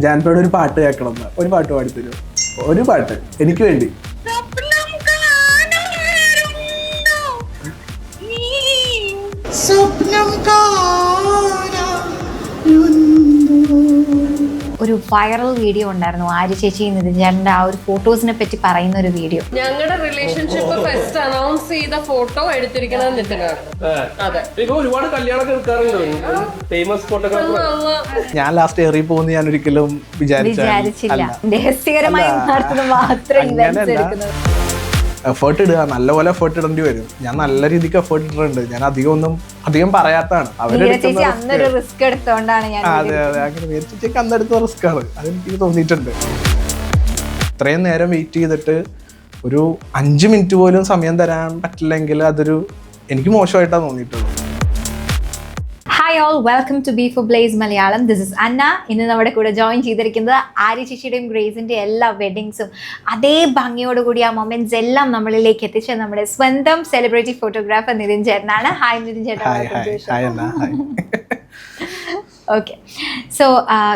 ജാൻപോയുടെ ഒരു പാട്ട് കേൾക്കണം, ഒരു പാട്ട് പാടിത്തരൂ, ഒരു പാട്ട് എനിക്ക് വേണ്ടി. ഒരു വൈറൽ വീഡിയോ ഉണ്ടായിരുന്നു ആര്യ ചേച്ചി നിതിൻ ചേട്ടൻ്റെ ആ ഒരു ഫോട്ടോസിനെ പറ്റി പറയുന്ന ഒരു വീഡിയോ. ഞങ്ങളുടെ റിലേഷൻഷിപ്പ് ഫസ്റ്റ് അനൗൺസ് ചെയ്ത ഫോട്ടോ എടുത്തിരിക്കുന്നത് നിതിനാണ്. ഒരുപാട് കല്യാണം കേൾക്കാറുണ്ട് ഫേമസ് ഫോട്ടോഗ്രാഫർ. ഞാൻ ലാസ്റ്റ് ഏറി പോകുന്ന ഞാൻ ഒരിക്കലും വിചാരിച്ചില്ല. രഹസ്യകരമായി നടത്തുന്നത് മാത്രം ഇവന്റ്സ് എടുക്കുന്നത്. എഫേർട്ട് ഇടുക, നല്ലപോലെ എഫേർട്ട് ഇടേണ്ടി വരും. ഞാൻ നല്ല രീതിക്ക് എഫേർട്ട് ഇട്ടിട്ടുണ്ട്. ഞാൻ അധികം പറയാത്താണ്. അന്നൊരു റിസ്ക് എടുത്തോണ്ടാണ് ഞാൻ. അതെ അതെ, അങ്ങനെ മേരിച്ചേക്ക് അന്നെടുത്ത റിസ്ക് ആണ്, അതെനിക്ക് തോന്നിയിട്ടുണ്ട്. ഇത്രയും നേരം വെയിറ്റ് ചെയ്തിട്ട് ഒരു 5 മിനിറ്റ് പോലും സമയം തരാൻ പറ്റില്ലെങ്കിൽ അതൊരു എനിക്ക് മോശമായിട്ടാണ് തോന്നിയിട്ടുള്ളത്. Hi all, welcome to B four blaze Malayalam. This is Anna. ഇന്ന് നമ്മുടെ കൂടെ ജോയിൻ ചെയ്തിരിക്കുന്നത് ആര്യ ചേച്ചിയുടെയും ഗ്രേസിൻ്റെയും എല്ലാ വെഡിങ്സും അതേ ഭംഗിയോടുകൂടി ആ മൊമെന്റ്സ് എല്ലാം നമ്മളിലേക്ക് എത്തിച്ച നമ്മുടെ സ്വന്തം സെലിബ്രിറ്റി ഫോട്ടോഗ്രാഫർ നിതിൻ ചേട്ടനാണ്. ഹായ് നിതിൻ ചേട്ടൻ. ഓക്കെ, സോ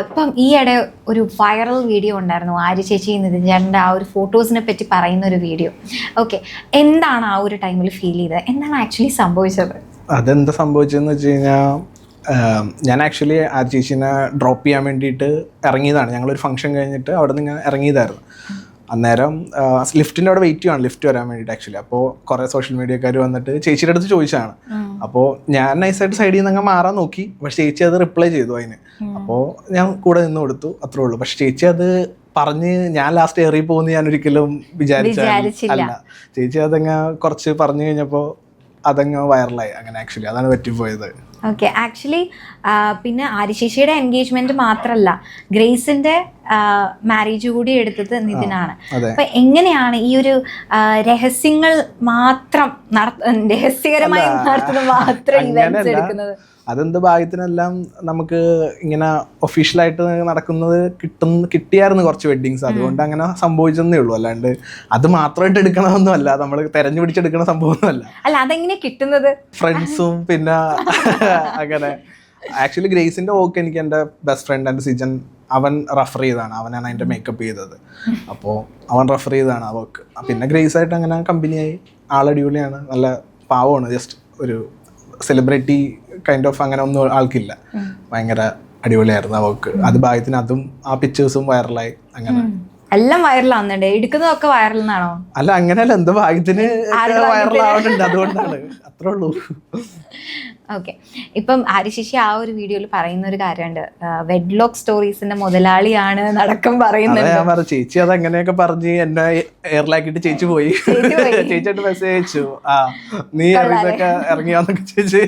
ഇപ്പം ഈയിടെ ഒരു വൈറൽ വീഡിയോ ഉണ്ടായിരുന്നു ആര്യ ചേച്ചി നിതിൻ ചേട്ടൻ്റെ ആ ഒരു ഫോട്ടോസിനെ പറ്റി പറയുന്ന ഒരു വീഡിയോ. ഓക്കെ, എന്താണ് ആ ഒരു ടൈമിൽ ഫീൽ ചെയ്തത്? എന്താണ് ആക്ച്വലി സംഭവിച്ചത്? അതെന്താ സംഭവിച്ചതെന്ന് വെച്ച് കഴിഞ്ഞാൽ, ഞാൻ ആക്ച്വലി ആ ചേച്ചീനെ ഡ്രോപ്പ് ചെയ്യാൻ വേണ്ടിയിട്ട് ഇറങ്ങിയതാണ്. ഞങ്ങളൊരു ഫംഗ്ഷൻ കഴിഞ്ഞിട്ട് അവിടെ നിന്ന് ഇറങ്ങിയതായിരുന്നു. അന്നേരം ലിഫ്റ്റിൻ്റെ അവിടെ വെയിറ്റ് ചെയ്യണം, ലിഫ്റ്റ് വരാൻ വേണ്ടിയിട്ട് ആക്ച്വലി. അപ്പോൾ കുറേ സോഷ്യൽ മീഡിയക്കാർ വന്നിട്ട് ചേച്ചിയുടെ അടുത്ത് ചോദിച്ചാണ്. അപ്പോൾ ഞാൻ നൈസായിട്ട് സൈഡിൽ നിന്ന് അങ്ങ് മാറാൻ നോക്കി, പക്ഷേ ചേച്ചി അത് റിപ്ലൈ ചെയ്തു അതിന്. അപ്പോൾ ഞാൻ കൂടെ നിന്ന് കൊടുത്തു, അത്രേ ഉള്ളൂ. പക്ഷേ ചേച്ചി അത് പറഞ്ഞ് ഞാൻ ലാസ്റ്റ് ഏറി പോകുന്ന ഞാൻ ഒരിക്കലും വിചാരിച്ചില്ല. ചേച്ചി അതങ്ങ് കുറച്ച് പറഞ്ഞു കഴിഞ്ഞപ്പോൾ അതങ്ങ് വൈറലായി. അങ്ങനെ ആക്ച്വലി അതാണ് പറ്റിപ്പോയത്. ഓക്കെ, ആക്ച്വലി പിന്നെ ആര്യശേഷിയുടെ എൻഗേജ്മെന്റ് മാത്രമല്ല, ഗ്രേസിന്റെ മാരേജ് കൂടി എടുത്തത് നിതിനാണ്. അപ്പൊ എങ്ങനെയാണ് ഈ ഒരു രഹസ്യങ്ങൾ മാത്രം രഹസ്യകരമായി നടത്തുന്നത് മാത്രം ഇവന്റ്സ് എടുക്കുന്നത്? അതെന്ത് ഭാഗ്യത്തിനെല്ലാം നമുക്ക് ഇങ്ങനെ ഒഫീഷ്യലായിട്ട് നടക്കുന്നത് കിട്ടിയായിരുന്നു കുറച്ച് വെഡ്ഡിങ്സ്. അതുകൊണ്ട് അങ്ങനെ സംഭവിച്ചെന്നേ ഉള്ളൂ. അല്ലാണ്ട് അത് മാത്രമായിട്ട് എടുക്കണമെന്നും അല്ല, നമ്മൾ തെരഞ്ഞു പിടിച്ചെടുക്കണ സംഭവമൊന്നുമല്ല. അല്ല, അതെങ്ങനെ കിട്ടുന്നത്? ഫ്രണ്ട്സും പിന്നെ അങ്ങനെ ആക്ച്വലി ഗ്രേസിന്റെ വർക്ക് എനിക്ക് എൻ്റെ ബെസ്റ്റ് ഫ്രണ്ട് എൻ്റെ സിജൻ അവൻ റെഫർ ചെയ്തതാണ്. അവനാണ് അതിൻ്റെ മേക്കപ്പ് ചെയ്തത്. അപ്പോൾ അവൻ റെഫർ ചെയ്തതാണ് ആ വർക്ക്. പിന്നെ ഗ്രേസ് ആയിട്ട് അങ്ങനെ കമ്പനിയായി. ആളടിപൊളിയാണ്, നല്ല പാവമാണ്. ജസ്റ്റ് ഒരു സെലിബ്രിറ്റി കൈൻഡ് ഓഫ് അങ്ങനെ ഒന്നും ആൾക്കില്ല. ഭയങ്കര അടിപൊളിയായിരുന്നു ആ വർക്ക്. അത് ഭാഗ്യത്തിന് അതും ആ പിക്ചേഴ്സും വൈറലായി. അങ്ങനെ എല്ലാം വൈറലാവുന്നുണ്ട്. എടുക്കുന്നതൊക്കെ വൈറൽ എന്നാണോ? അല്ല, അങ്ങനെയല്ല, എന്ത് ഭാഗ്യത്തിന് വൈറലാവുന്നുണ്ട്, അതുകൊണ്ടാണ്. അത്രേ ഉള്ളൂ. ഓക്കെ, ഇപ്പം ആര്യശേഷി ആ ഒരു വീഡിയോയിൽ പറയുന്ന ഒരു കാര്യമുണ്ട്, വെഡ്ലോക്ക് സ്റ്റോറീസിന്റെ മുതലാളിയാണ് നടക്കം പറയുന്നത്. ഞാൻ പറഞ്ഞു, ചേച്ചി അത് അങ്ങനെയൊക്കെ പറഞ്ഞ് എന്നെ എയറിലാക്കിയിട്ട് ചേച്ചി പോയി. ചേച്ചിയായിട്ട് മെസ്സേജ് അയച്ചു, നീ ഇതൊക്കെ ഇറങ്ങിയാന്നൊക്കെ ചേച്ചി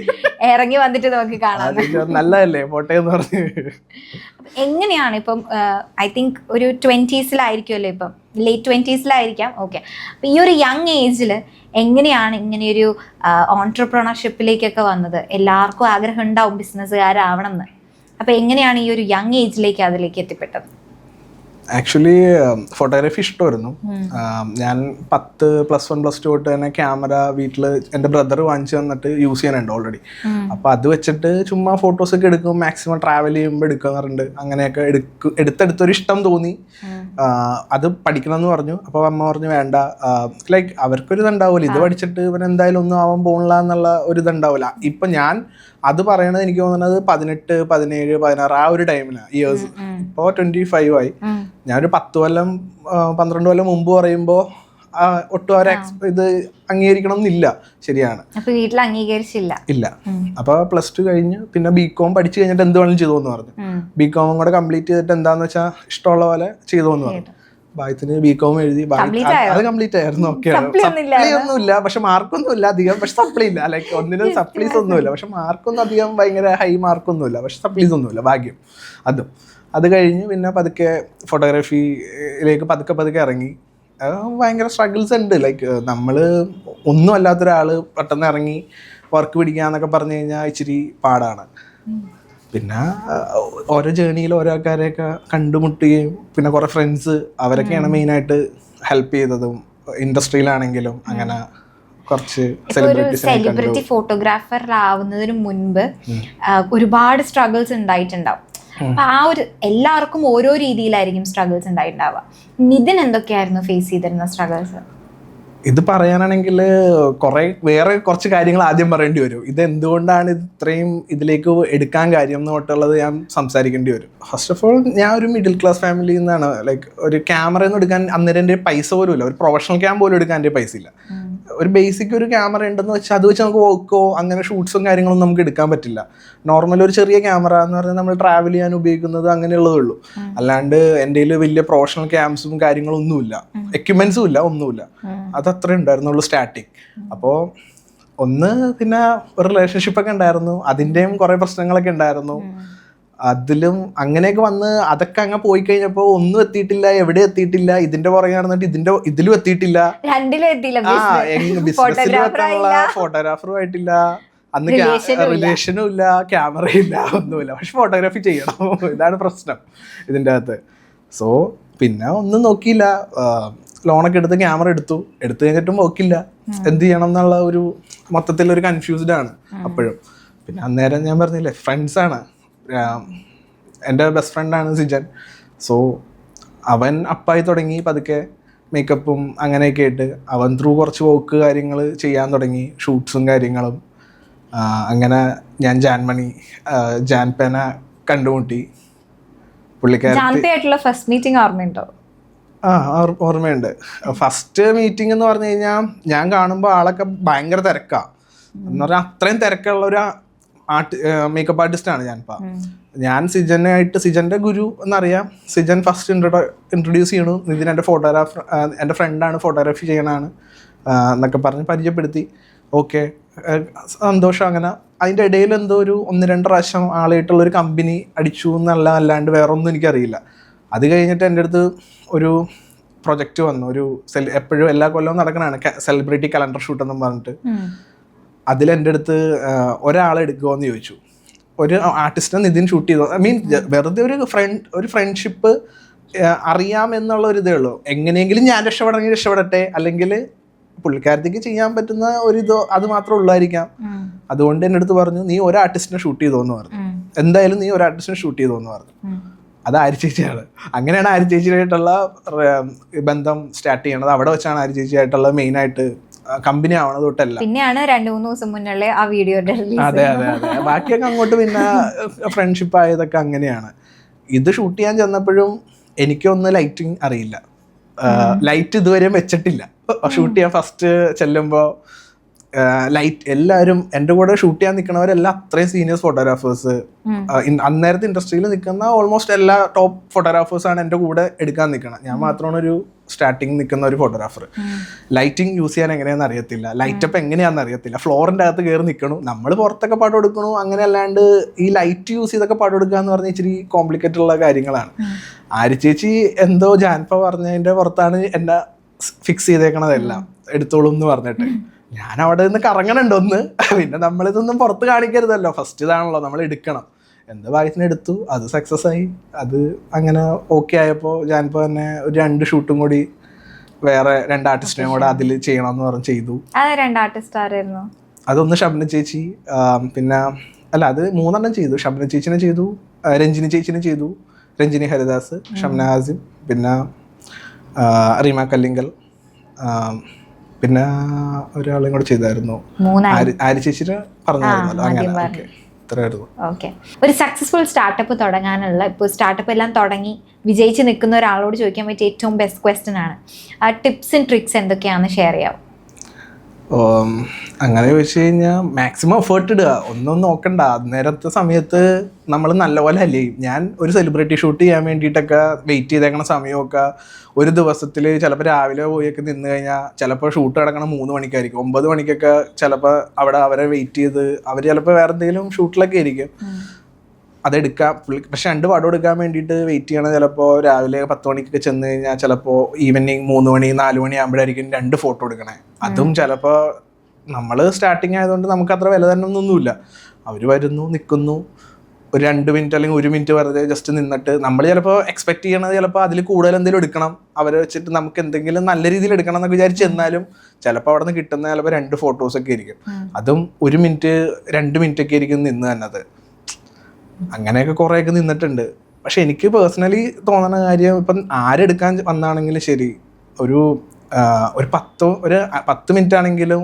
ഇറങ്ങി വന്നിട്ട് നമുക്ക് കാണാം, നല്ലതല്ലേ പോട്ടെ എന്ന് പറഞ്ഞു. എങ്ങനെയാണ് ഇപ്പം ഐ തിങ്ക് ഒരു 20s ഇപ്പം ലേറ്റ് 20s ഓക്കെ, അപ്പം ഈ ഒരു യങ് ഏജിൽ എങ്ങനെയാണ് ഇങ്ങനെയൊരു ഓൺട്രപ്രണർഷിപ്പിലേക്കൊക്കെ വന്നത്? എല്ലാവർക്കും ആഗ്രഹം ഉണ്ടാവും ബിസിനസ്സുകാരാവണം എന്ന്. അപ്പം എങ്ങനെയാണ് ഈ ഒരു യങ് ഏജിലേക്ക് അതിലേക്ക് എത്തിപ്പെട്ടത്? ആക്ച്വലി ഫോട്ടോഗ്രാഫി ഇഷ്ടമായിരുന്നു. ഞാൻ 10 +1 +2 തൊട്ട് തന്നെ ക്യാമറ വീട്ടിൽ എൻ്റെ ബ്രദർ വാങ്ങിച്ചു തന്നിട്ട് യൂസ് ചെയ്യാനുണ്ട് ഓൾറെഡി. അപ്പോൾ അത് വെച്ചിട്ട് ചുമ്മാ ഫോട്ടോസൊക്കെ എടുക്കും, മാക്സിമം ട്രാവൽ ചെയ്യുമ്പോൾ എടുക്കാറുണ്ട്. അങ്ങനെയൊക്കെ എടുത്തെടുത്തൊരു ഇഷ്ടം തോന്നി. അത് പഠിക്കണം എന്ന് പറഞ്ഞു. അപ്പോൾ അമ്മ പറഞ്ഞു വേണ്ട, ലൈക്ക് അവർക്കൊരു ഇതുണ്ടാവില്ല, ഇത് പഠിച്ചിട്ട് ഇവൻ എന്തായാലും ഒന്നും ആവാൻ പോകണില്ല എന്നുള്ള ഒരു ഇതുണ്ടാവില്ല. ഇപ്പം ഞാൻ അത് പറയണത് എനിക്ക് തോന്നുന്നത് 18, 17, 16 ആ ഒരു ടൈമിലാണ്, ഇയേഴ്സ്. ഇപ്പോൾ 25 ആയി. ഞാനൊരു 10 കൊല്ലം 12 കൊല്ലം മുമ്പ് പറയുമ്പോൾ ഒട്ടും അവർ ഇത് അംഗീകരിക്കണം എന്നില്ല. ശരിയാണ്, വീട്ടിൽ അംഗീകരിച്ചില്ല. ഇല്ല. അപ്പോൾ +2 കഴിഞ്ഞ് പിന്നെ BCom പഠിച്ചു കഴിഞ്ഞിട്ട് എന്ത് വേണമെങ്കിലും ചെയ്തോന്ന് പറഞ്ഞു. BCom കൂടെ കംപ്ലീറ്റ് ചെയ്തിട്ട് എന്താന്ന് വെച്ചാൽ ഇഷ്ടമുള്ള പോലെ ചെയ്തോന്ന് പറഞ്ഞു. ഭാഗ്യത്തിന് BCom എഴുതി, അത് കംപ്ലീറ്റ് ആയിരുന്നു. ഓക്കെ, സപ്ലി ഒന്നുമില്ല, പക്ഷെ മാർക്കൊന്നുമില്ല അധികം. പക്ഷെ സപ്ലി ഇല്ല, ലൈക്ക് ഒന്നിനും സപ്ലീസ് ഒന്നുമില്ല. പക്ഷെ മാർക്കൊന്നും അധികം ഭയങ്കര ഹൈ മാർക്കൊന്നുമില്ല, പക്ഷെ സപ്ലീസ് ഒന്നുമില്ല, ഭാഗ്യം. അത് കഴിഞ്ഞ് പിന്നെ പതുക്കെ ഫോട്ടോഗ്രാഫിയിലേക്ക് പതുക്കെ ഇറങ്ങി. ഭയങ്കര സ്ട്രഗിൾസ് ഉണ്ട്. ലൈക്ക് നമ്മൾ ഒന്നും അല്ലാത്തൊരാൾ പെട്ടെന്ന് ഇറങ്ങി വർക്ക് പിടിക്കാന്നൊക്കെ പറഞ്ഞു കഴിഞ്ഞാൽ ഇച്ചിരി പാടാണ്. പിന്നെ ഓരോ ജേണിയിൽ ഓരോ ആൾക്കാരെയൊക്കെ കണ്ടുമുട്ടുകയും പിന്നെ കുറേ ഫ്രണ്ട്സ് അവരൊക്കെയാണ് മെയിനായിട്ട് ഹെൽപ്പ് ചെയ്തതും ഇൻഡസ്ട്രിയിലാണെങ്കിലും. അങ്ങനെ കുറച്ച് സെലിബ്രിറ്റി ഫോട്ടോഗ്രാഫർ ആവുന്നതിന് മുൻപ് ഒരുപാട് സ്ട്രഗിൾസ് ഉണ്ടായിട്ടുണ്ടാവും. അപ്പൊ ആ ഒരു എല്ലാവർക്കും ഓരോ രീതിയിലായിരിക്കും സ്ട്രഗിൾസ് ഉണ്ടായിട്ടുണ്ടാവുക. നിതിൻ എന്തൊക്കെയായിരുന്നു ഫേസ് ചെയ്തിരുന്ന സ്ട്രഗിൾസ്? ഇത് പറയാനാണെങ്കിൽ വേറെ കുറച്ച് കാര്യങ്ങൾ ആദ്യം പറയേണ്ടി വരും. ഇത് എന്തുകൊണ്ടാണ് ഇത്രയും ഇതിലേക്ക് എടുക്കാൻ കാര്യം എന്നോട്ടുള്ളത് ഞാൻ സംസാരിക്കേണ്ടി വരും. ഫസ്റ്റ് ഓഫ് ഓൾ, ഞാൻ ഒരു മിഡിൽ ക്ലാസ് ഫാമിലിയിൽ നിന്നാണ്. ലൈക്ക് ഒരു ക്യാമറയൊന്നും എടുക്കാൻ അന്നേരം എൻ്റെ പൈസ പോലും ഇല്ല. ഒരു പ്രൊഫഷണൽ ക്യാം പോലും എടുക്കാൻ എൻ്റെ പൈസ ഇല്ല. ഒരു ബേസിക് ഒരു ക്യാമറ ഉണ്ടെന്ന് വെച്ചാൽ അത് വെച്ച് നമുക്ക് വർക്കോ അങ്ങനെ ഷൂട്ട്സും കാര്യങ്ങളൊന്നും നമുക്ക് എടുക്കാൻ പറ്റില്ല. നോർമൽ ഒരു ചെറിയ ക്യാമറ എന്ന് പറഞ്ഞാൽ നമ്മൾ ട്രാവൽ ചെയ്യാൻ ഉപയോഗിക്കുന്നത് അങ്ങനെയുള്ളതേ ഉള്ളൂ. അല്ലാണ്ട് എൻ്റെ കയ്യിൽ വലിയ പ്രൊഫഷണൽ ക്യാംസും കാര്യങ്ങളൊന്നുമില്ല, എക്യുപ്മെന്റ്സും ഇല്ല, ഒന്നുമില്ല. അതത്രേ ഉണ്ടായിരുന്നുള്ളൂ സ്റ്റാർട്ടിങ്. അപ്പോൾ പിന്നെ ഒരു റിലേഷൻഷിപ്പൊക്കെ ഉണ്ടായിരുന്നു, അതിൻ്റെയും കുറേ പ്രശ്നങ്ങളൊക്കെ ഉണ്ടായിരുന്നു. അതിലും അങ്ങനെയൊക്കെ വന്ന് അതൊക്കെ അങ്ങ് പോയി കഴിഞ്ഞപ്പോൾ ഒന്നും എത്തിയിട്ടില്ല, എവിടെ എത്തിയിട്ടില്ല. ഇതിന്റെ പുറകെ നടന്നിട്ട് ഇതിലും എത്തിയിട്ടില്ല. ബിസിനസ്സിൽ വെക്കാനുള്ള ഫോട്ടോഗ്രാഫറും ആയിട്ടില്ല. അന്ന് റിലേഷനും ഇല്ല, ക്യാമറയില്ല, ഒന്നുമില്ല. പക്ഷെ ഫോട്ടോഗ്രാഫി ചെയ്യണം, ഇതാണ് പ്രശ്നം ഇതിൻ്റെ അകത്ത്. സോ പിന്നെ ഒന്നും നോക്കിയില്ല, ലോണൊക്കെ എടുത്ത് ക്യാമറ എടുത്തു കഴിഞ്ഞിട്ടും നോക്കില്ല, എന്ത് ചെയ്യണം എന്നുള്ള ഒരു മൊത്തത്തിലൊരു കൺഫ്യൂസ്ഡ് ആണ് അപ്പോഴും. പിന്നെ അന്നേരം ഞാൻ പറഞ്ഞില്ലേ, ഫ്രണ്ട്സാണ്. എൻ്റെ ബെസ്റ്റ് ഫ്രണ്ടാണ് സിജൻ. സോ അവൻ അപ്പായി തുടങ്ങി പതുക്കെ മേക്കപ്പും അങ്ങനെയൊക്കെ ആയിട്ട്. അവൻ ത്രൂ കുറച്ച് വർക്ക് കാര്യങ്ങൾ ചെയ്യാൻ തുടങ്ങി, ഷൂട്ട്സും കാര്യങ്ങളും. അങ്ങനെ ഞാൻ ജാൻപേന കണ്ടുമുട്ടി. പുള്ളിക്കാരത്തിയായിട്ടുള്ള ഫസ്റ്റ് മീറ്റിംഗ് ഓർമ്മയുണ്ടോ? ഓർമ്മയുണ്ട്. ഫസ്റ്റ് മീറ്റിംഗ് എന്ന് പറഞ്ഞു കഴിഞ്ഞാൽ ഞാൻ കാണുമ്പോൾ ആളൊക്കെ ഭയങ്കര തിരക്കാണ്. എന്ന് പറഞ്ഞാൽ അത്രയും തിരക്കുള്ള ഒരു മേക്കപ്പ് ആർട്ടിസ്റ്റാണ് ഞാൻ സിജന്റെ ഗുരു എന്നറിയാം. സിജൻ ഫസ്റ്റ് ഇൻട്രൊഡ്യൂസ് ചെയ്യണു, നിതിൻ എൻ്റെ ഫോട്ടോഗ്രാഫർ, എൻ്റെ ഫ്രണ്ടാണ്, ഫോട്ടോഗ്രാഫി ചെയ്യണതാണ് എന്നൊക്കെ പറഞ്ഞ് പരിചയപ്പെടുത്തി. ഓക്കെ, സന്തോഷം. അങ്ങനെ അതിൻ്റെ ഇടയിൽ എന്തോ ഒരു 1-2 പ്രാവശ്യം ആളായിട്ടുള്ളൊരു കമ്പനി അടിച്ചു അല്ലാണ്ട് വേറെ ഒന്നും എനിക്കറിയില്ല. അത് കഴിഞ്ഞിട്ട് എൻ്റെ അടുത്ത് ഒരു പ്രൊജക്റ്റ് വന്നു. എപ്പോഴും എല്ലാ കൊല്ലവും നടക്കണതാണ് സെലിബ്രിറ്റി കലണ്ടർ ഷൂട്ട് എന്നും പറഞ്ഞിട്ട്. അതിലെൻ്റെ അടുത്ത് ഒരാളെ എടുക്കുമോയെന്ന് ചോദിച്ചു. ഒരു ആർട്ടിസ്റ്റിനെ നിതിൻ ഷൂട്ട് ചെയ്തു. വെറുതെ ഒരു ഫ്രണ്ട്ഷിപ്പ് അറിയാമെന്നുള്ള ഒരു ഇതേ ഉള്ളൂ. എങ്ങനെയെങ്കിലും ഞാൻ രക്ഷപ്പെടട്ടെ, അല്ലെങ്കിൽ പുള്ളിക്കാരത്തേക്ക് ചെയ്യാൻ പറ്റുന്ന ഒരിതോ അത് മാത്രമേ ഉള്ളായിരിക്കാം. അതുകൊണ്ട് എൻ്റെ അടുത്ത് പറഞ്ഞു, നീ ഒരു ആർട്ടിസ്റ്റിനെ ഷൂട്ട് ചെയ്തോന്ന് പറഞ്ഞു. എന്തായാലും നീ ഒരു ആർട്ടിസ്റ്റിനെ ഷൂട്ട് ചെയ്തോന്ന് പറഞ്ഞു. അത് ആരി ചേച്ചിയാണ്. അങ്ങനെയാണ് ആരി ചേച്ചിയായിട്ടുള്ള ബന്ധം സ്റ്റാർട്ട് ചെയ്യണത്. അവിടെ വെച്ചാണ് ആരി ചേച്ചിയായിട്ടുള്ള മെയിനായിട്ട് കമ്പനി ആവണത് തൊട്ടല്ല. പിന്നെയാണ് 2-3 ദിവസം മുന്നേ ആ വീഡിയോ. അതെ. ബാക്കിയൊക്കെ അങ്ങോട്ട് പിന്നെ ഫ്രണ്ട്ഷിപ്പ് ആയതൊക്കെ അങ്ങനെയാണ്. ഇത് ഷൂട്ട് ചെയ്യാൻ ചെന്നപ്പോഴും എനിക്കൊന്ന് ലൈറ്റിങ് അറിയില്ല, ലൈറ്റ് ഇതുവരെ വെച്ചിട്ടില്ല. ഷൂട്ട് ചെയ്യാൻ ഫസ്റ്റ് ചെല്ലുമ്പോൾ ലൈറ്റ് എല്ലാവരും എൻ്റെ കൂടെ ഷൂട്ട് ചെയ്യാൻ നിൽക്കുന്നവരെല്ലാം അത്രയും സീനിയേഴ്സ് ഫോട്ടോഗ്രാഫേഴ്സ്, അന്നേരത്തെ ഇൻഡസ്ട്രിയിൽ നിൽക്കുന്ന ഓൾമോസ്റ്റ് എല്ലാ ടോപ്പ് ഫോട്ടോഗ്രാഫേഴ്സാണ് എൻ്റെ കൂടെ എടുക്കാൻ നിൽക്കണം. ഞാൻ മാത്രമാണ് ഒരു സ്റ്റാർട്ടിങ് നിൽക്കുന്ന ഒരു ഫോട്ടോഗ്രാഫർ. ലൈറ്റിംഗ് യൂസ് ചെയ്യാൻ എങ്ങനെയാണെന്ന് അറിയത്തില്ല, ലൈറ്റപ്പ് എങ്ങനെയാണെന്ന് അറിയത്തില്ല. ഫ്ലോറിൻ്റെ അകത്ത് കയറി നിൽക്കണു, നമ്മൾ പുറത്തൊക്കെ പാട്ട് കൊടുക്കണു. അങ്ങനെ അല്ലാണ്ട് ഈ ലൈറ്റ് യൂസ് ചെയ്തൊക്കെ പാട്ട് കൊടുക്കുക എന്ന് പറഞ്ഞാൽ ഇച്ചിരി കോംപ്ലിക്കേറ്റഡ് ഉള്ള കാര്യങ്ങളാണ്. ആരി ചേച്ചി എന്തോ ജാൻപ പറഞ്ഞതിൻ്റെ പുറത്താണ് എന്നെ ഫിക്സ് ചെയ്തേക്കണതെല്ലാം, എടുത്തോളും എന്ന് പറഞ്ഞിട്ട്. ഞാൻ അവിടെ നിന്ന് കറങ്ങണുണ്ട് ഒന്ന്. പിന്നെ നമ്മളിതൊന്നും പുറത്ത് കാണിക്കരുതല്ലോ, ഫസ്റ്റ് ഇതാണല്ലോ, നമ്മൾ എടുക്കണം. എന്ത് ഭാഗ്യത്തിന് എടുത്തു, അത് സക്സസ് ആയി. അത് അങ്ങനെ ഓക്കെ ആയപ്പോൾ ഞാനിപ്പോൾ തന്നെ ഒരു 2 ഷൂട്ടും കൂടി വേറെ 2 ആർട്ടിസ്റ്റിനെയും കൂടെ അതിൽ ചെയ്യണമെന്ന് പറഞ്ഞ് ചെയ്തു. അതൊന്ന് ഷബ്ന ചേച്ചി, പിന്നെ അത് 3 ചെയ്തു. ഷബ്ന ചേച്ചിനെ ചെയ്തു, രഞ്ജിനി ചേച്ചിനെ ചെയ്തു, രഞ്ജിനി ഹരിദാസ്, ഷംന ഹാസിം, പിന്നെ റീമ കല്ലിങ്കൽ, പിന്നെ ഒരാളെയും കൂടെ ചെയ്തായിരുന്നു, ആരി ചേച്ചിനെ പറഞ്ഞായിരുന്നല്ലോ. അങ്ങനെ ഇത്രയായിരുന്നു. ഓക്കെ, ഒരു സക്സസ്ഫുൾ സ്റ്റാർട്ടപ്പ് തുടങ്ങാനുള്ള, ഇപ്പോൾ സ്റ്റാർട്ടപ്പ് എല്ലാം തുടങ്ങി വിജയിച്ച് നിൽക്കുന്ന ഒരാളോട് ചോദിക്കാൻ പറ്റിയ ഏറ്റവും ബെസ്റ്റ് ക്വസ്റ്റ്യൻ ആണ്, ടിപ്സ് ആൻഡ് ട്രിക്സ് എന്തൊക്കെയാണെന്ന് ഷെയർ ചെയ്യാം? അങ്ങനെ ചോദിച്ചു കഴിഞ്ഞാൽ മാക്സിമം എഫേർട്ട് ഇടുക, ഒന്നും നോക്കണ്ട. നേരത്തെ സമയത്ത് നമ്മൾ നല്ലപോലെ അല്ലേ. ഞാൻ ഒരു സെലിബ്രിറ്റി ഷൂട്ട് ചെയ്യാൻ വേണ്ടിയിട്ടൊക്കെ വെയിറ്റ് ചെയ്തേക്കണ സമയമൊക്കെ ഒരു ദിവസത്തിൽ ചിലപ്പോൾ രാവിലെ പോയൊക്കെ നിന്ന് കഴിഞ്ഞാൽ ചിലപ്പോൾ ഷൂട്ട് കിടക്കണം 3 മണിക്കായിരിക്കും, 9 മണിക്കൊക്കെ ചിലപ്പോൾ അവിടെ അവരെ വെയിറ്റ് ചെയ്ത് അവർ ചിലപ്പോൾ വേറെ എന്തെങ്കിലും ഷൂട്ടിലൊക്കെ ആയിരിക്കും. അതെടുക്കാം. പക്ഷെ 2 പടം എടുക്കാൻ വേണ്ടിയിട്ട് വെയിറ്റ് ചെയ്യണം. ചിലപ്പോൾ രാവിലെ 10 മണിക്കൊക്കെ ചെന്ന് കഴിഞ്ഞാൽ ചിലപ്പോൾ ഈവനിങ് 3 മണി 4 മണി ആകുമ്പോഴായിരിക്കും 2 ഫോട്ടോ എടുക്കണേ. അതും ചിലപ്പോൾ നമ്മൾ സ്റ്റാർട്ടിങ് ആയതുകൊണ്ട് നമുക്ക് അത്ര വില തന്നെ ഒന്നുമില്ല. അവർ വരുന്നു, നിൽക്കുന്നു, ഒരു 2 മിനിറ്റ് അല്ലെങ്കിൽ 1 മിനിറ്റ് വെറുതെ ജസ്റ്റ് നിന്നിട്ട് നമ്മൾ ചിലപ്പോൾ എക്സ്പെക്ട് ചെയ്യണത് ചിലപ്പോൾ അതിൽ കൂടുതൽ എന്തെങ്കിലും എടുക്കണം, അവരെ വെച്ചിട്ട് നമുക്ക് എന്തെങ്കിലും നല്ല രീതിയിൽ എടുക്കണം എന്നൊക്കെ വിചാരിച്ച് ചെന്നാലും ചിലപ്പോൾ അവിടെ നിന്ന് കിട്ടുന്ന ചിലപ്പോൾ 2 ഫോട്ടോസൊക്കെ ആയിരിക്കും. അതും 1 മിനിറ്റ് 2 മിനിറ്റ് ഒക്കെ ആയിരിക്കും നിന്ന് തന്നത്. അങ്ങനെയൊക്കെ കുറേയൊക്കെ നിന്നിട്ടുണ്ട്. പക്ഷെ എനിക്ക് പേഴ്സണലി തോന്നുന്ന കാര്യം, ഇപ്പം ആരെടുക്കാൻ വന്നാണെങ്കിലും ശരി, ഒരു 10 മിനിറ്റ് ആണെങ്കിലും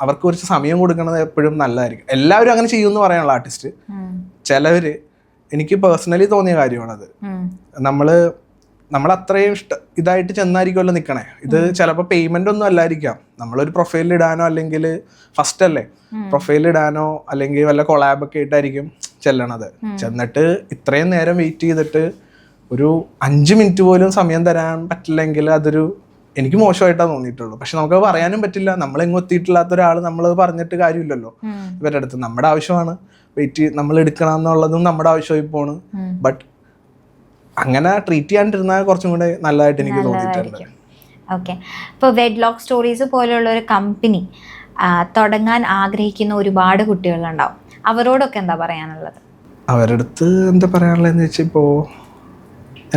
അവർക്ക് കുറച്ച് സമയം കൊടുക്കുന്നത് എപ്പോഴും നല്ലതായിരിക്കും. എല്ലാവരും അങ്ങനെ ചെയ്യുമെന്ന് പറയാനുള്ള ആർട്ടിസ്റ്റ്, ചിലവർ, എനിക്ക് പേഴ്സണലി തോന്നിയ കാര്യമാണത്. നമ്മൾ അത്രയും ഇതായിട്ട് ചെന്നായിരിക്കുമല്ലോ നിൽക്കണേ. ഇത് ചിലപ്പോൾ പേയ്മെന്റ് ഒന്നും അല്ലായിരിക്കാം, നമ്മളൊരു പ്രൊഫൈലിൽ ഇടാനോ അല്ലെങ്കിൽ ഫസ്റ്റ് അല്ലേ പ്രൊഫൈലിൽ ഇടാനോ അല്ലെങ്കിൽ വല്ല കൊളാബൊക്കെ ആയിട്ടായിരിക്കും ചെല്ലണത്. ചെന്നിട്ട് ഇത്രയും നേരം വെയിറ്റ് ചെയ്തിട്ട് ഒരു 5 മിനിറ്റ് പോലും സമയം തരാൻ പറ്റില്ലെങ്കിൽ അതൊരു എനിക്ക് മോശമായിട്ടാണ് തോന്നിയിട്ടുള്ളൂ. പക്ഷെ നമുക്ക് പറയാനും പറ്റില്ല, നമ്മളെങ്ങും എത്തിയിട്ടില്ലാത്ത ഒരാൾ നമ്മൾ പറഞ്ഞിട്ട് കാര്യമില്ലല്ലോ ഇവരുടെ അടുത്ത്. നമ്മുടെ ആവശ്യമാണ് നമ്മൾ എടുക്കണം എന്നുള്ളതും നമ്മുടെ ആവശ്യമായി പോണ്. ബട്ട് അങ്ങനെ ട്രീറ്റ് ചെയ്യാണ്ടിരുന്നാൽ കുറച്ചും കൂടെ നല്ലതായിട്ട് എനിക്ക് തോന്നിയിട്ടുണ്ട്. ഓക്കെ, ഇപ്പോൾ വെഡ്ലോക്ക് സ്റ്റോറീസ് പോലെയുള്ള ഒരു കമ്പനി തുടങ്ങാൻ ആഗ്രഹിക്കുന്ന ഒരുപാട് കുട്ടികളുണ്ടാവും, അവരോടൊക്കെ എന്താ പറയാനുള്ളത്? അവരുടെ അടുത്ത് എന്താ പറയാനുള്ളതെന്ന് വെച്ചാൽ, ഇപ്പോൾ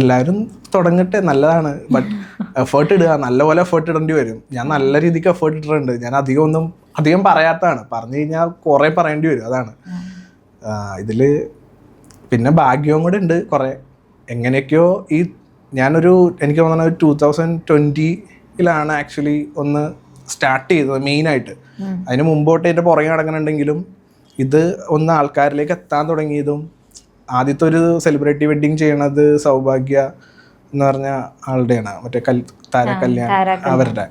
എല്ലാവരും തുടങ്ങട്ടെ, നല്ലതാണ്. ബട്ട് എഫേർട്ട് ഇടുക, നല്ലപോലെ എഫേർട്ട് ഇടേണ്ടി വരും. ഞാൻ നല്ല രീതിക്ക് എഫേർട്ട് ഇട്ടിട്ടുണ്ട്. ഞാൻ അധികം പറയാത്തതാണ്, പറഞ്ഞു കഴിഞ്ഞാൽ കുറേ പറയേണ്ടി വരും. അതാണ് ഇതിൽ. പിന്നെ ഭാഗ്യവും കൂടെ ഉണ്ട് കുറേ. എങ്ങനെയൊക്കെയോ എനിക്ക് തോന്നുന്നത് 2020 ആക്ച്വലി ഒന്ന് സ്റ്റാർട്ട് ചെയ്തത് മെയിനായിട്ട്. അതിന് മുമ്പോട്ട് എൻ്റെ പുറകെ നടക്കണുണ്ടെങ്കിലും ഇത് ഒന്ന് ആൾക്കാരിലേക്ക് എത്താൻ തുടങ്ങിയതും, ആദ്യത്തെ ഒരു സെലിബ്രിറ്റി വെഡ്ഡിങ് ചെയ്യണത് സൗഭാഗ്യ എന്ന് പറഞ്ഞ ആളുടെയാണ്, മറ്റേ താര കല്യാൺ അവരുടെ.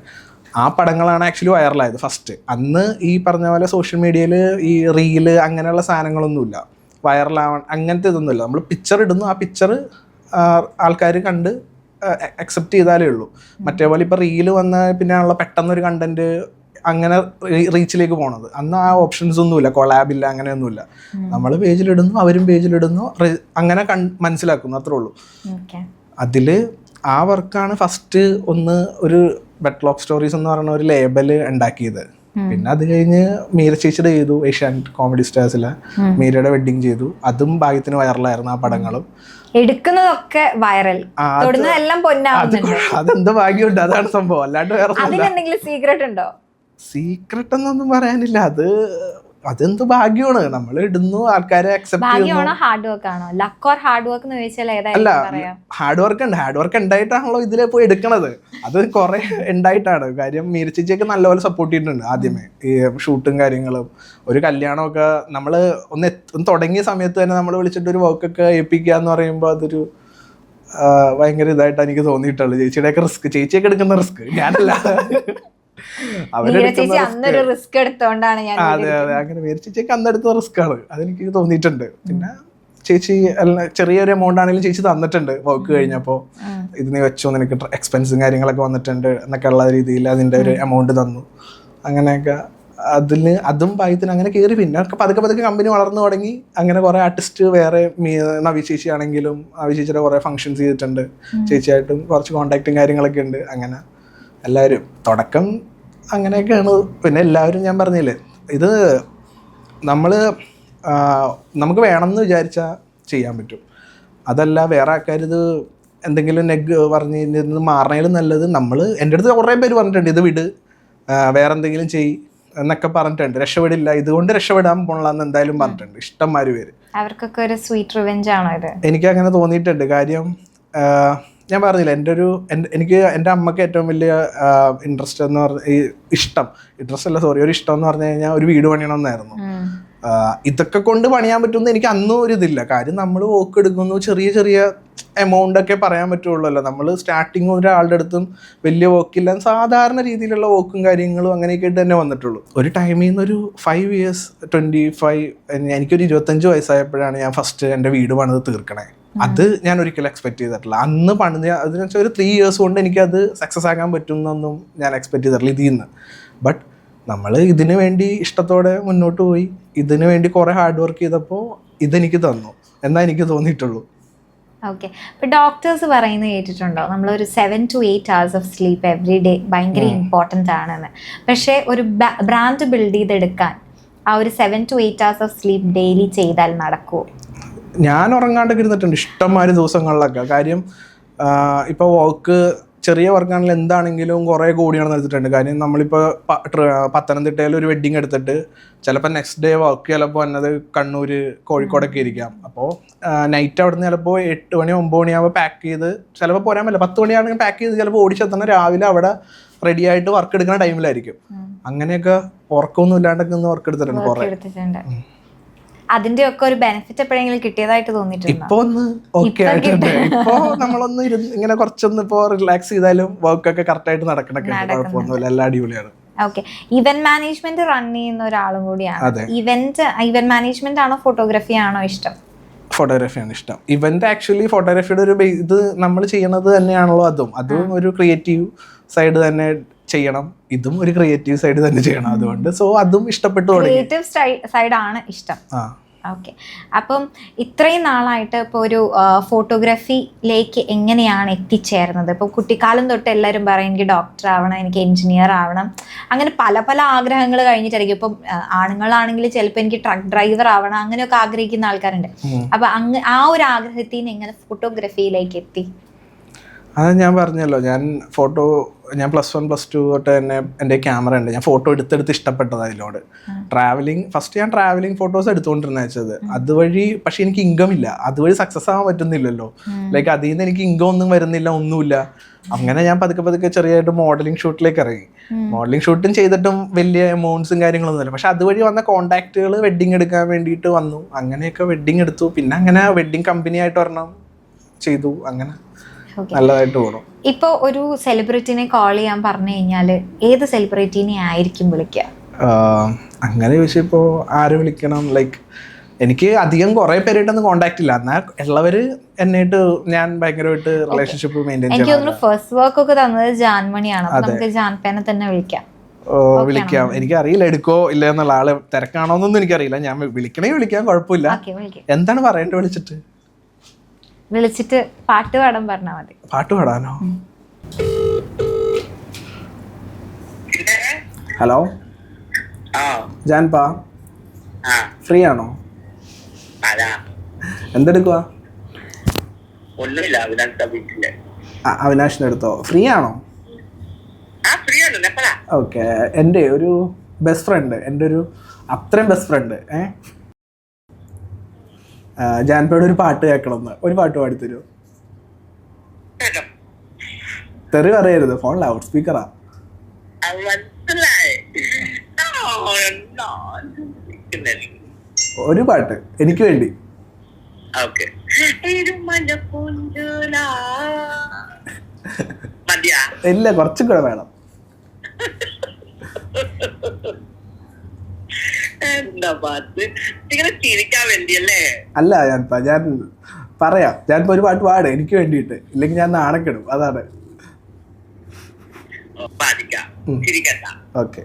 ആ പടങ്ങളാണ് ആക്ച്വലി വൈറലായത് ഫസ്റ്റ്. അന്ന് ഈ പറഞ്ഞ പോലെ സോഷ്യൽ മീഡിയയിൽ ഈ റീല് അങ്ങനെയുള്ള സാധനങ്ങളൊന്നുമില്ല, വൈറലാവാൻ അങ്ങനത്തെ ഇതൊന്നുമില്ല. നമ്മൾ പിക്ചർ ഇടുന്നു, ആ പിക്ചർ ആൾക്കാർ കണ്ട് അക്സെപ്റ്റ് ചെയ്താലേ ഉള്ളൂ. മറ്റേപോലെ ഇപ്പോൾ റീല് വന്ന പിന്നെയുള്ള പെട്ടെന്നൊരു കണ്ടന്റ് അങ്ങനെ റീച്ചിലേക്ക് പോണത്. അന്ന് ആ ഓപ്ഷൻസ് ഒന്നുമില്ല, കൊളാബില്ല, അങ്ങനെയൊന്നുമില്ല. നമ്മൾ പേജിലിടുന്നു, അവരും പേജിലിടുന്നു, അങ്ങനെ മനസ്സിലാക്കുന്നു, അത്രേ ഉള്ളൂ. അതിൽ ആ വർക്കാണ് ഫസ്റ്റ് ഒരു വെഡ്ലോക്ക് സ്റ്റോറീസ് എന്ന് പറയുന്ന ഒരു ലേബൽ ഉണ്ടാക്കിയത്. പിന്നെ അത് കഴിഞ്ഞ് മീര ചേച്ചിയുടെ ചെയ്തു, ഏഷ്യാനെറ്റ് കോമഡി സ്റ്റാർസിലെ മീരയുടെ വെഡ്ഡിങ് ചെയ്തു. അതും ഭാഗ്യത്തിന് വൈറലായിരുന്നു ആ പടങ്ങളും. എടുക്കുന്നതൊക്കെ വൈറൽ, അതെന്താ ഭാഗ്യമുണ്ട്, അതാണ് സംഭവം. അല്ലാണ്ട് വേറെ സീക്രട്ട് ഉണ്ടോ? സീക്രട്ട് എന്നൊന്നും പറയാനില്ല. അതെന്ത് ഭാഗ്യമാണ്, നമ്മൾ ഇടുന്നു, ആൾക്കാരെ അക്സെപ്റ്റ് ചെയ്യുന്നു. ഹാർഡ് വർക്ക് ആണോ, ലക്ക് ഓർ ഹാർഡ് വർക്ക് എന്ന് ചോദിച്ചാൽ അല്ല, ഹാർഡ് വർക്ക് ഉണ്ട്. ഹാർഡ് വർക്ക് ഉണ്ടായിട്ടാണല്ലോ ഇതിലെ പോയി എടുക്കണത്. അത് കുറെ ഉണ്ടായിട്ടാണ്. കാര്യം മീരച്ചേച്ചിയൊക്കെ നല്ലപോലെ സപ്പോർട്ട് ചെയ്തിട്ടുണ്ട് ആദ്യമേ, ഈ ഷൂട്ടും കാര്യങ്ങളും. ഒരു കല്യാണമൊക്കെ നമ്മൾ ഒന്ന് തുടങ്ങിയ സമയത്ത് തന്നെ നമ്മൾ വിളിച്ചിട്ട് ഒരു വർക്കൊക്കെ ഏൽപ്പിക്കുക എന്ന് പറയുമ്പോൾ അതൊരു ഭയങ്കര ഇതായിട്ടാണ് എനിക്ക് തോന്നിയിട്ടുള്ളത്. ചേച്ചിയുടെയൊക്കെ റിസ്ക്, ചേച്ചിയൊക്കെ എടുക്കുന്ന റിസ്ക്, ഞാനല്ല. അതെ അതെ, അങ്ങനെ ചേച്ചിയൊക്കെ അന്നെടുത്ത റിസ്ക് ആണ്, അതെനിക്ക് തോന്നിയിട്ടുണ്ട്. പിന്നെ ചേച്ചി ചെറിയൊരു എമൗണ്ട് ആണെങ്കിലും ചേച്ചി തന്നിട്ടുണ്ട് വർക്ക് കഴിഞ്ഞപ്പോൾ. ഇത് നീ വെച്ചോ, നിനക്ക് എക്സ്പെൻസും കാര്യങ്ങളൊക്കെ വന്നിട്ടുണ്ട് എന്നൊക്കെ ഉള്ള രീതിയിൽ അതിൻ്റെ ഒരു എമൗണ്ട് തന്നു. അങ്ങനെയൊക്കെ അതും ഭാഗ്യത്തിന് അങ്ങനെ കയറി. പിന്നെ പതുക്കെ കമ്പനി വളർന്നു തുടങ്ങി. അങ്ങനെ കുറേ ആർട്ടിസ്റ്റ് വേറെ, നവി ചേച്ചി ആണെങ്കിലും നവി ചേച്ചിയുടെ കുറേ ഫങ്ഷൻസ് ചെയ്തിട്ടുണ്ട്. ചേച്ചിയായിട്ടും കുറച്ച് കോണ്ടാക്റ്റും കാര്യങ്ങളൊക്കെ ഉണ്ട്. അങ്ങനെ എല്ലാവരും തുടക്കം അങ്ങനെയൊക്കെയാണ്. പിന്നെ എല്ലാവരും ഞാൻ പറഞ്ഞില്ലേ, ഇത് നമുക്ക് വേണമെന്ന് വിചാരിച്ചാൽ ചെയ്യാൻ പറ്റും. അതല്ല വേറെ ആൾക്കാർ ഇത് എന്തെങ്കിലും പറഞ്ഞ് ഇതിന് മാറണേലും നല്ലത്. എൻ്റെ അടുത്ത് കുറേ പേര് പറഞ്ഞിട്ടുണ്ട്, ഇത് വിട്, വേറെ എന്തെങ്കിലും ചെയ് എന്നൊക്കെ പറഞ്ഞിട്ടുണ്ട്. രക്ഷപ്പെടില്ല, ഇതുകൊണ്ട് രക്ഷപ്പെടാൻ പോകണമെന്ന് എന്തായാലും പറഞ്ഞിട്ടുണ്ട് ഇഷ്ടംമാര് പേര്. അവർക്കൊക്കെ ഒരു സ്വീറ്റ് റിവെഞ്ച് ആണോ ഇത്? എനിക്ക് അങ്ങനെ തോന്നിയിട്ടുണ്ട്. കാര്യം ഞാൻ പറഞ്ഞില്ല, എനിക്ക് എൻ്റെ അമ്മക്ക് ഏറ്റവും വലിയ ഇൻട്രസ്റ്റ് എന്ന് പറഞ്ഞ ഒരു ഇഷ്ടം എന്ന് പറഞ്ഞു കഴിഞ്ഞാൽ ഒരു വീട് പണിയണമെന്നായിരുന്നു. ഇതൊക്കെ കൊണ്ട് പണിയാൻ പറ്റുമെന്ന് എനിക്ക് അന്നും ഒരു ഇതില്ല. കാര്യം നമ്മൾ വർക്ക് എടുക്കുന്നു, ചെറിയ ചെറിയ എമൗണ്ട് ഒക്കെ പറയാൻ പറ്റുള്ളൂ. നമ്മൾ സ്റ്റാർട്ടിങ് ഒരാളുടെ അടുത്തും വലിയ വർക്കില്ല, സാധാരണ രീതിയിലുള്ള വർക്കും കാര്യങ്ങളും അങ്ങനെയൊക്കെ ആയിട്ട് തന്നെ വന്നിട്ടുള്ളൂ. ഒരു ടൈമിൽ നിന്ന് ഒരു 5 years 25 എനിക്കൊരു 25 വയസ്സായപ്പോഴാണ് ഞാൻ ഫസ്റ്റ് എൻ്റെ വീട് പണിത് തീർക്കണേ. അത് ഞാൻ ഒരിക്കലും എക്സ്പെക്ട് ചെയ്തിട്ടില്ല. അന്ന് പണിത് അതിന് വെച്ചാൽ ഒരു 3 years കൊണ്ട് എനിക്കത് സക്സസ് ആക്കാൻ പറ്റുമെന്നൊന്നും ഞാൻ എക്സ്പെക്ട് ചെയ്തിട്ടില്ല ഇതിൽ നിന്ന്. ബട്ട് നമ്മൾ ഇതിനു വേണ്ടി ഇഷ്ടത്തോടെ മുന്നോട്ട് പോയി, ഇതിനു വേണ്ടി കുറേ ഹാർഡ് വർക്ക് ചെയ്തപ്പോൾ ഇതെനിക്ക് തന്നു എന്നാ എനിക്ക് തോന്നിയിട്ടുള്ളൂ. ഓക്കെ, ഇപ്പോൾ ഡോക്ടേഴ്സ് പറയുന്നത് കേട്ടിട്ടുണ്ടോ, നമ്മളൊരു 7 to 8 hours of sleep every day ഭയങ്കര ഇമ്പോർട്ടൻ്റ് ആണെന്ന്. പക്ഷേ ഒരു ബ്രാൻഡ് ബിൽഡ് ചെയ്തെടുക്കാൻ ആ ഒരു 7 to 8 hours of sleep daily ചെയ്താൽ നടക്കുമോ? ഞാൻ ഉറങ്ങാണ്ടൊക്കെ ഇരുന്നിട്ടുണ്ട് ഇഷ്ടംമാതിരി ദിവസങ്ങളിലൊക്കെ. കാര്യം ഇപ്പോൾ വർക്ക് ചെറിയ വർക്കാണെങ്കിൽ എന്താണെങ്കിലും കുറേ കോടിയാണ് എടുത്തിട്ടുണ്ട്. കാര്യം നമ്മളിപ്പോൾ പത്തനംതിട്ടയിൽ ഒരു വെഡ്ഡിങ് എടുത്തിട്ട് ചിലപ്പോൾ നെക്സ്റ്റ് ഡേ വർക്ക് ചിലപ്പോൾ വന്നത് കണ്ണൂർ കോഴിക്കോടൊക്കെ ഇരിക്കാം. അപ്പോൾ നൈറ്റ് അവിടെ നിന്ന് ചിലപ്പോൾ 8 മണി 9 മണിയാകുമ്പോൾ പാക്ക് ചെയ്ത് ചിലപ്പോൾ പോരാൻ പറ്റില്ല 10 മണിയാണെങ്കിൽ പാക്ക് ചെയ്ത് ചിലപ്പോൾ ഓടിച്ചെത്തണം രാവിലെ അവിടെ റെഡി ആയിട്ട് വർക്ക് എടുക്കുന്ന ടൈമിലായിരിക്കും. അങ്ങനെയൊക്കെ ഉറക്കമൊന്നും ഇല്ലാണ്ടൊക്കെ ഒന്ന് വർക്ക് എടുത്തിട്ടുണ്ട് കുറേ. അതിന്റെ ഒക്കെ ഒരു ബെനിഫിറ്റ് എപ്പോഴെങ്കിലും കിട്ടിയതായിട്ട് തോന്നിയിട്ടുണ്ട്? ഇപ്പൊ ഒന്ന് ഓക്കെ ആയിട്ടുണ്ട്. ഇപ്പൊ നമ്മളൊന്ന് ഇങ്ങനെ കുറച്ചൊന്ന് ഇപ്പോ റിലാക്സ് ചെയ്താലും വർക്ക് ഒക്കെ കറക്റ്റ് ആയിട്ട് നടക്കണൊക്കെ കുഴപ്പമൊന്നുമില്ല, എല്ലാം അടിപൊളിയാണ്. ഓക്കെ, ഇവന്റ് മാനേജ്മെന്റ് റൺ ചെയ്യുന്ന ഒരാളും കൂടിയാണ്. ഇവന്റ് മാനേജ്മെന്റ് ആണോ ഫോട്ടോഗ്രാഫി ആണോ ഇഷ്ടം? ഫോട്ടോഗ്രാഫിയാണ് ഇഷ്ടം. ഇവന്റ് ആക്ച്വലി ഫോട്ടോഗ്രാഫിയുടെ ഒരു ഇത് നമ്മൾ ചെയ്യണത് തന്നെയാണല്ലോ. അതും ഒരു ക്രിയേറ്റീവ് സൈഡ് തന്നെ ചെയ്യണം, ഇതും ഒരു ക്രിയേറ്റീവ് സൈഡ് തന്നെ ചെയ്യണം. അതുകൊണ്ട് അതും ഇഷ്ടപ്പെട്ടു. ക്രിയേറ്റീവ് സൈഡാണ് ഇഷ്ടം. ഓക്കെ, അപ്പം ഇത്രയും നാളായിട്ട് ഇപ്പോൾ ഒരു ഫോട്ടോഗ്രാഫിയിലേക്ക് എങ്ങനെയാണ് എത്തിച്ചേർന്നത്? ഇപ്പോൾ കുട്ടിക്കാലം തൊട്ട് എല്ലാവരും പറയും എനിക്ക് ഡോക്ടർ ആവണം, എനിക്ക് എഞ്ചിനീയർ ആവണം, അങ്ങനെ പല പല ആഗ്രഹങ്ങൾ കഴിഞ്ഞിട്ടായിരിക്കും. ഇപ്പം ആണുങ്ങളാണെങ്കിൽ ചിലപ്പോൾ എനിക്ക് ട്രക്ക് ഡ്രൈവർ ആവണം, അങ്ങനെയൊക്കെ ആഗ്രഹിക്കുന്ന ആൾക്കാരുണ്ട്. അപ്പം ആ ഒരു ആഗ്രഹത്തിൽ നിന്ന് എങ്ങനെ ഫോട്ടോഗ്രാഫിയിലേക്ക് എത്തി? അത് ഞാൻ പറഞ്ഞല്ലോ, ഞാൻ +1 +2 തൊട്ട് തന്നെ എൻ്റെ ക്യാമറ ഉണ്ട്. ഞാൻ ഫോട്ടോ എടുത്തെടുത്ത് ഇഷ്ടപ്പെട്ടത് അതിലോട്. ഫസ്റ്റ് ഞാൻ ട്രാവലിംഗ് ഫോട്ടോസ് എടുത്തുകൊണ്ടിരുന്ന വെച്ചത്. അതുവഴി പക്ഷെ എനിക്ക് ഇൻകം ഇല്ല, അതുവഴി സക്സസ് ആവാൻ പറ്റുന്നില്ലല്ലോ. ലൈക്ക് അതിൽ നിന്ന് എനിക്ക് ഇൻകം ഒന്നും വരുന്നില്ല, ഒന്നുമില്ല. അങ്ങനെ ഞാൻ പതുക്കെ ചെറിയായിട്ട് മോഡലിംഗ് ഷൂട്ടിലേക്ക് ഇറങ്ങി. മോഡലിംഗ് ഷൂട്ടും ചെയ്തിട്ടും വലിയ എമൗണ്ട്സും കാര്യങ്ങളൊന്നുമില്ല. പക്ഷെ അതുവഴി വന്ന കോൺടാക്റ്റുകൾ വെഡ്ഡിങ് എടുക്കാൻ വേണ്ടിയിട്ട് വന്നു. അങ്ങനെയൊക്കെ വെഡ്ഡിങ് എടുത്തു. പിന്നെ അങ്ങനെ വെഡ്ഡിങ് കമ്പനി ആയിട്ട് ഒരെണ്ണം ചെയ്തു. അങ്ങനെ നല്ലതായിട്ട് പോകണം. ഇപ്പോൾ ഒരു സെലിബ്രിറ്റിനെ കോൾ ചെയ്യാൻ പറഞ്ഞു കഴിഞ്ഞാൽ ഏത് സെലിബ്രിറ്റിനെ ആയിരിക്കും വിളിക്കുക? അങ്ങനെ ചോദിച്ചപ്പോൾ ആര് വിളിക്കണം? ലൈക്ക് എനിക്ക് അധികം കുറേ പേരായിട്ടൊന്നും കോണ്ടാക്ട് ഇല്ല. എന്നാൽ ഉള്ളവര് എന്നായിട്ട് ഞാൻ ഭയങ്കരമായിട്ട് റിലേഷൻഷിപ്പ് മെയിൻറ്റെയിൻ എനിക്ക് തോന്നുന്നു ഫസ്റ്റ് വർക്ക് ഒക്കെ തന്നത് ജാൻമണിയാണ്. നമുക്ക് ജാൻപേനെ തന്നെ വിളിക്കാം. എനിക്കറിയില്ല എടുക്കോ ഇല്ല എന്നുള്ള, ആള് തിരക്കാണോന്നൊന്നും എനിക്കറിയില്ല. ഞാൻ വിളിക്കാം, കുഴപ്പമില്ല. എന്താണ് പറയേണ്ടത്? വിളിച്ചിട്ട് പാട്ട് പാടാൻ പറഞ്ഞാൽ മതി. പാട്ട് പാടാനോ? ഹലോ ജാൻപാ, ഫ്രീ ആണോ? എന്തെടുക്കുവാ? അവിനാഷിന്റെ അടുത്തോ? ഫ്രീ ആണോ? ഓക്കെ, എൻ്റെ ഒരു ബെസ്റ്റ് ഫ്രണ്ട്, എൻ്റെ ഒരു അത്രയും ബെസ്റ്റ് ഫ്രണ്ട് ജാൻപയുടെ ഒരു പാട്ട് കേൾക്കണമെന്ന്. ഒരു പാട്ട് പാടിത്തരുമോ? തെറി പറയരുത്, ഫോൺ ലൗഡ് സ്പീക്കറാ. ഒരു പാട്ട് എനിക്ക് വേണ്ടി. ഇല്ല, കുറച്ചും കൂടെ വേണം. അല്ല ഞാൻ പറയാം. ഞാനിപ്പോ ഒരു പാട്ട് പാട് എനിക്ക് വേണ്ടിയിട്ട്, ഇല്ലെങ്കിൽ ഞാൻ നാണക്കെടും. അതാണ്. ഓക്കെ.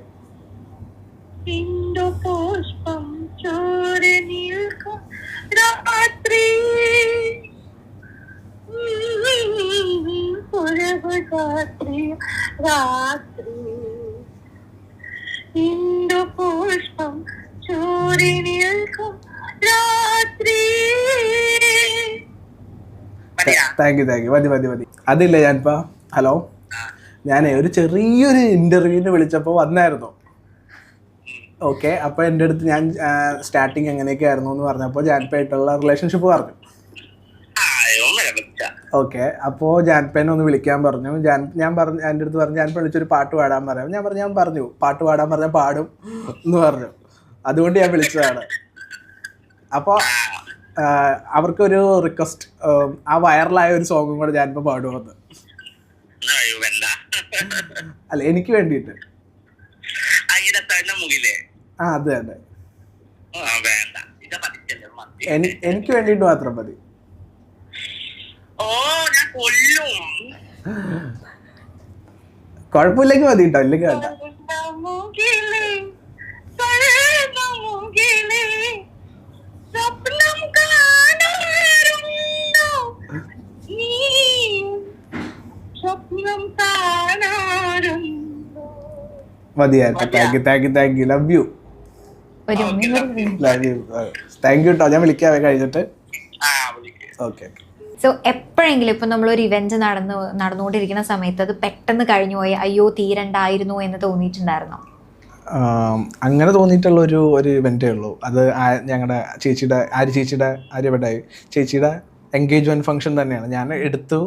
Thank you. മതി. അതില്ല ഞാനിപ്പോ. ഹലോ, ഞാൻ ഒരു ചെറിയൊരു ഇന്റർവ്യൂവിന് വിളിച്ചപ്പോൾ വന്നായിരുന്നു. ഓക്കെ, അപ്പോൾ എൻ്റെ അടുത്ത് ഞാൻ സ്റ്റാർട്ടിങ് എങ്ങനെയൊക്കെ ആയിരുന്നു എന്ന് പറഞ്ഞപ്പോൾ ജാൻപയായിട്ടുള്ള റിലേഷൻഷിപ്പ് പറഞ്ഞു. ഓക്കെ, അപ്പോൾ ജാൻപേനെ ഒന്ന് വിളിക്കാൻ പറഞ്ഞു. ഞാൻ പറഞ്ഞു, എൻ്റെ അടുത്ത് പറഞ്ഞു ജാൻപേ വിളിച്ചൊരു പാട്ട് പാടാൻ പറയാം. ഞാൻ പറഞ്ഞു പാട്ട് പാടാൻ പറഞ്ഞാൽ പാടും എന്ന് പറഞ്ഞു. അതുകൊണ്ട് ഞാൻ വിളിച്ചതാണ്. അപ്പോൾ അവർക്കൊരു റിക്വസ്റ്റ്, ആ വൈറലായ ഒരു സോങ്ങും കൂടെ ഞാനിപ്പോൾ പാടുമെന്ന്. അല്ല, എനിക്ക് വേണ്ടിയിട്ട്. അത് തന്നെ, എനിക്ക് വേണ്ടിയിട്ട് മാത്രം മതി. കുഴപ്പമില്ലെങ്കിൽ മതി കേട്ടോ, ഇല്ലെങ്കിൽ വേണ്ട. മതിയായിരുന്നു. Thank you. Love you. Thank you കേട്ടോ. ഞാൻ വിളിക്കാവേ കഴിഞ്ഞിട്ട്. ഓക്കെ. സോ എപ്പോഴെങ്കിലും ഇപ്പം നമ്മളൊരു ഇവന്റ് നടന്നുകൊണ്ടിരിക്കുന്ന സമയത്ത് അത് പെട്ടെന്ന് കഴിഞ്ഞു പോയി അയ്യോ തീരണ്ടായിരുന്നു എന്ന് തോന്നിയിട്ടുണ്ടായിരുന്നോ? അങ്ങനെ തോന്നിയിട്ടുള്ള ഒരു ഇവൻറ്റേ ഉള്ളൂ. അത് ഞങ്ങളുടെ ചേച്ചിയുടെ ചേച്ചിയുടെ എൻഗേജ്മെൻറ്റ് ഫംഗ്ഷൻ തന്നെയാണ്. ഞാൻ എടുത്തു,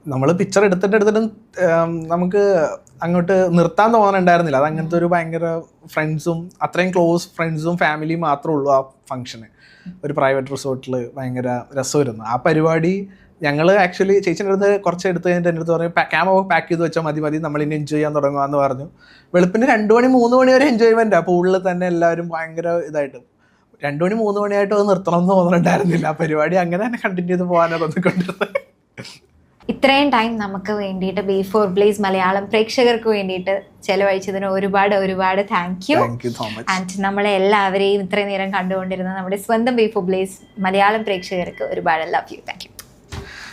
നമ്മൾ പിക്ചർ എടുത്തിട്ട് നമുക്ക് അങ്ങോട്ട് നിർത്താൻ തോന്നുന്നുണ്ടായിരുന്നില്ല. അത് അങ്ങനത്തെ ഒരു ഭയങ്കര ഫ്രണ്ട്സും അത്രയും ക്ലോസ് ഫ്രണ്ട്സും ഫാമിലിയും മാത്രമേ ഉള്ളൂ ആ ഫംഗ്ഷന്. ഒരു പ്രൈവറ്റ് റിസോർട്ടിൽ ഭയങ്കര രസമായിരുന്നു ആ പരിപാടി. ഞങ്ങൾ ആക്ച്വലി ചേച്ചിൻ്റെ അടുത്ത് കുറച്ച് എടുത്ത് കഴിഞ്ഞിട്ട് എൻ്റെ അടുത്ത് പറഞ്ഞു ക്യാമറ പാക്ക് ചെയ്ത് വെച്ചാൽ മതി നമ്മളിനി എൻജോയ് ചെയ്യാൻ തുടങ്ങുകയെന്ന് പറഞ്ഞു. വെളുപ്പിന് 2 മണി 3 മണി വരെ എൻജോയ്മെൻറ്റാണ്. പൂളിൽ തന്നെ എല്ലാവരും ഭയങ്കര ഇതായിട്ട് 2 മണി 3 മണിയായിട്ട് അത് നിർത്തണം എന്ന് തോന്നുന്നുണ്ടായിരുന്നില്ല. ആ പരിപാടി അങ്ങനെ തന്നെ കണ്ടിന്യൂ ചെയ്ത് പോകാനാണ് തോന്നിക്കൊണ്ടിരുന്നത്. ഇത്രയും ടൈം നമുക്ക് വേണ്ടിയിട്ട് ബി4 ബ്ലേസ് മലയാളം പ്രേക്ഷകർക്ക് വേണ്ടിയിട്ട് ചെലവഴിച്ചതിന് ഒരുപാട് താങ്ക് യു. ആൻഡ് നമ്മളെ എല്ലാവരെയും ഇത്രയും നേരം കണ്ടുകൊണ്ടിരുന്ന നമ്മുടെ സ്വന്തം ബി4 ബ്ലേസ് മലയാളം പ്രേക്ഷകർക്ക് ഒരുപാട് ലവ് യു. Thank you.